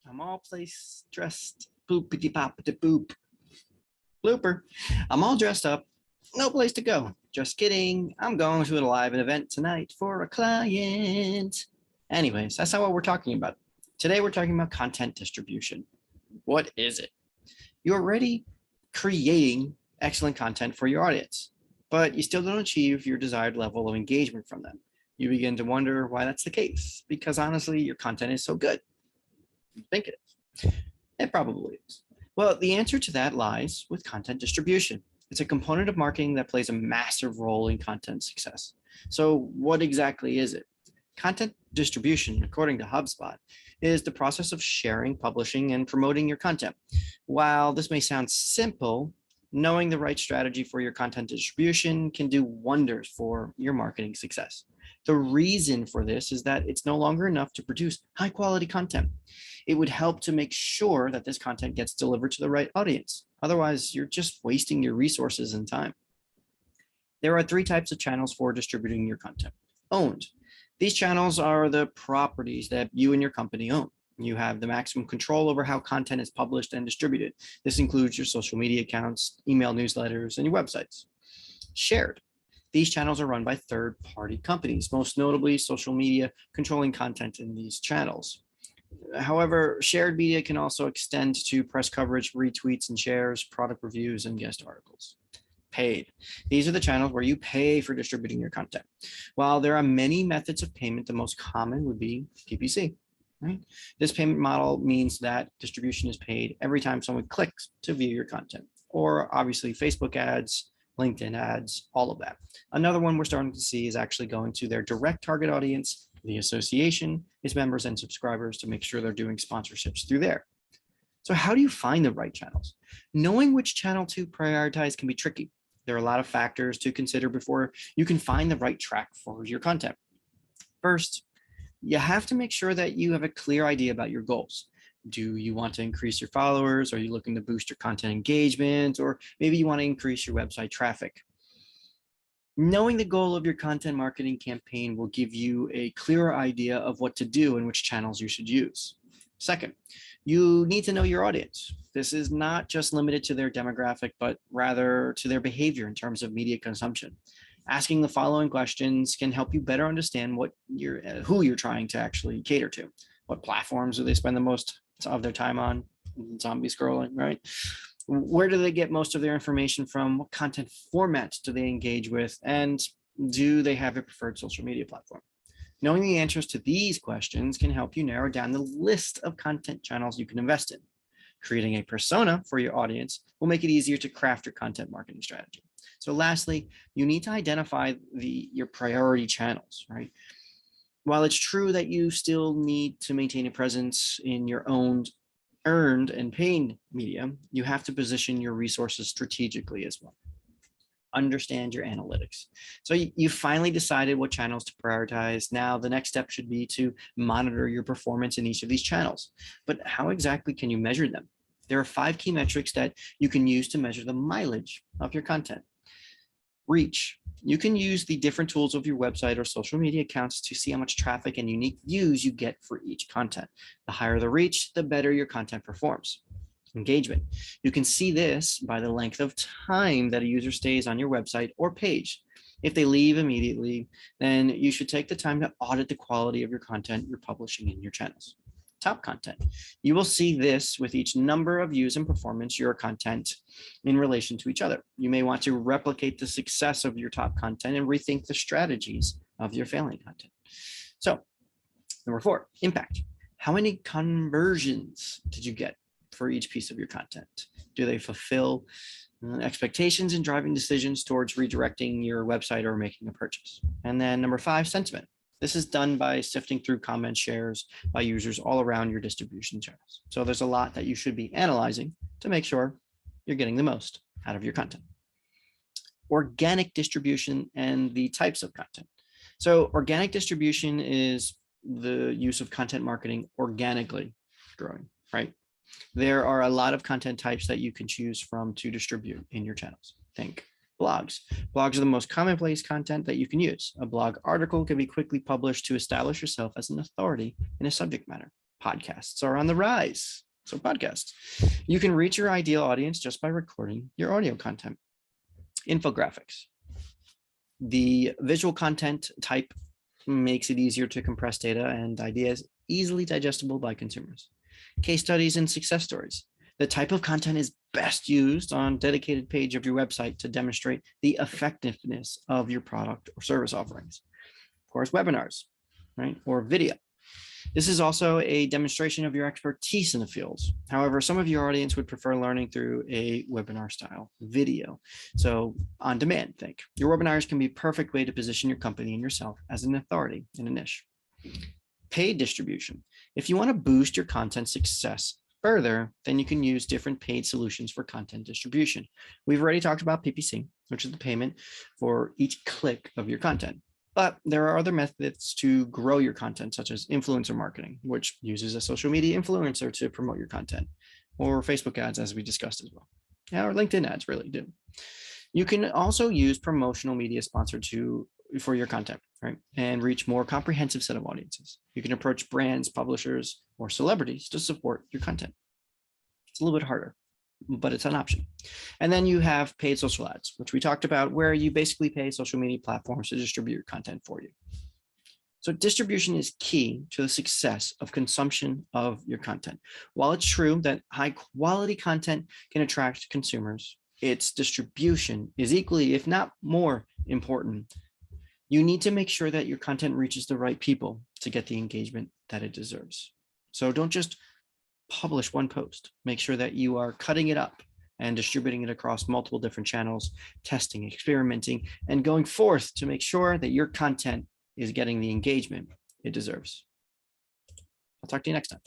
I'm all place dressed, boopity poppity boop. Blooper. I'm all dressed up, no place to go. Just kidding. I'm going to a live event tonight for a client. Anyways, that's not what we're talking about. Today we're talking about content distribution. What is it? You're already creating excellent content for your audience, but you still don't achieve your desired level of engagement from them. You begin to wonder why that's the case, because honestly, your content is so good. You think it is. It probably is. Well, the answer to that lies with content distribution. It's a component of marketing that plays a massive role in content success. So what exactly is it? Content distribution, according to Hubspot, is the process of sharing, publishing, and promoting your content. While this may sound simple, knowing the right strategy for your content distribution can do wonders for your marketing success. The reason for this is that it's no longer enough to produce high quality content. It would help to make sure that this content gets delivered to the right audience. Otherwise, you're just wasting your resources and time. There are 3 types of channels for distributing your content. Owned. These channels are the properties that you and your company own. You have the maximum control over how content is published and distributed. This includes your social media accounts, email newsletters, and your websites. Shared. These channels are run by third-party companies, most notably social media controlling content in these channels. However, shared media can also extend to press coverage, retweets and shares, product reviews, and guest articles. Paid. These are the channels where you pay for distributing your content. While there are many methods of payment, the most common would be PPC. Right? This payment model means that distribution is paid every time someone clicks to view your content, or obviously Facebook ads, LinkedIn ads, all of that. Another one we're starting to see is actually going to their direct target audience, the association, its members and subscribers, to make sure they're doing sponsorships through there. So how do you find the right channels? Knowing which channel to prioritize can be tricky. There are a lot of factors to consider before you can find the right track for your content. First, you have to make sure that you have a clear idea about your goals. Do you want to increase your followers? Are you looking to boost your content engagement? Or maybe you want to increase your website traffic? Knowing the goal of your content marketing campaign will give you a clearer idea of what to do and which channels you should use. Second, you need to know your audience. This is not just limited to their demographic, but rather to their behavior in terms of media consumption. Asking the following questions can help you better understand who you're trying to actually cater to. What platforms do they spend the most of their time on? Zombie scrolling, right? Where do they get most of their information from? What content formats do they engage with? And do they have a preferred social media platform? Knowing the answers to these questions can help you narrow down the list of content channels you can invest in. Creating a persona for your audience will make it easier to craft your content marketing strategy. So lastly, you need to identify your priority channels, right? While it's true that you still need to maintain a presence in your own earned and paid media, you have to position your resources strategically as well. Understand your analytics. So you finally decided what channels to prioritize. Now the next step should be to monitor your performance in each of these channels. But how exactly can you measure them? There are 5 key metrics that you can use to measure the mileage of your content. Reach. You can use the different tools of your website or social media accounts to see how much traffic and unique views you get for each content. The higher the reach, the better your content performs. Engagement. You can see this by the length of time that a user stays on your website or page. If they leave immediately, then you should take the time to audit the quality of your content you're publishing in your channels. Top content. You will see this with each number of views and performance your content in relation to each other. You may want to replicate the success of your top content and rethink the strategies of your failing content. So, number 4, impact. How many conversions did you get for each piece of your content? Do they fulfill expectations and driving decisions towards redirecting your website or making a purchase? And then number 5, sentiment. This is done by sifting through comments, shares by users all around your distribution channels. So there's a lot that you should be analyzing to make sure you're getting the most out of your content. Organic distribution and the types of content. So organic distribution is the use of content marketing organically growing, right? There are a lot of content types that you can choose from to distribute in your channels. Think blogs. Blogs are the most commonplace content that you can use. A blog article can be quickly published to establish yourself as an authority in a subject matter. Podcasts are on the rise. So podcasts. You can reach your ideal audience just by recording your audio content. Infographics. The visual content type makes it easier to compress data and ideas easily digestible by consumers. Case studies and success stories. The type of content is best used on a dedicated page of your website to demonstrate the effectiveness of your product or service offerings. Of course, webinars, right? Or video. This is also a demonstration of your expertise in the field. However, some of your audience would prefer learning through a webinar style video. So on demand, think. Your webinars can be a perfect way to position your company and yourself as an authority in a niche. Paid distribution. If you want to boost your content success further, then you can use different paid solutions for content distribution. We've already talked about PPC, which is the payment for each click of your content. But there are other methods to grow your content, such as influencer marketing, which uses a social media influencer to promote your content, or Facebook ads, as we discussed as well. Yeah, or LinkedIn ads really do. You can also use promotional media sponsored for your content, right? And reach more comprehensive set of audiences. You can approach brands, publishers, or celebrities to support your content. It's a little bit harder, but it's an option. And then you have paid social ads, which we talked about, where you basically pay social media platforms to distribute your content for you. So distribution is key to the success of consumption of your content. While it's true that high quality content can attract consumers, its distribution is equally, if not more important. You need to make sure that your content reaches the right people to get the engagement that it deserves. So don't just publish one post. Make sure that you are cutting it up and distributing it across multiple different channels, testing, experimenting, and going forth to make sure that your content is getting the engagement it deserves. I'll talk to you next time.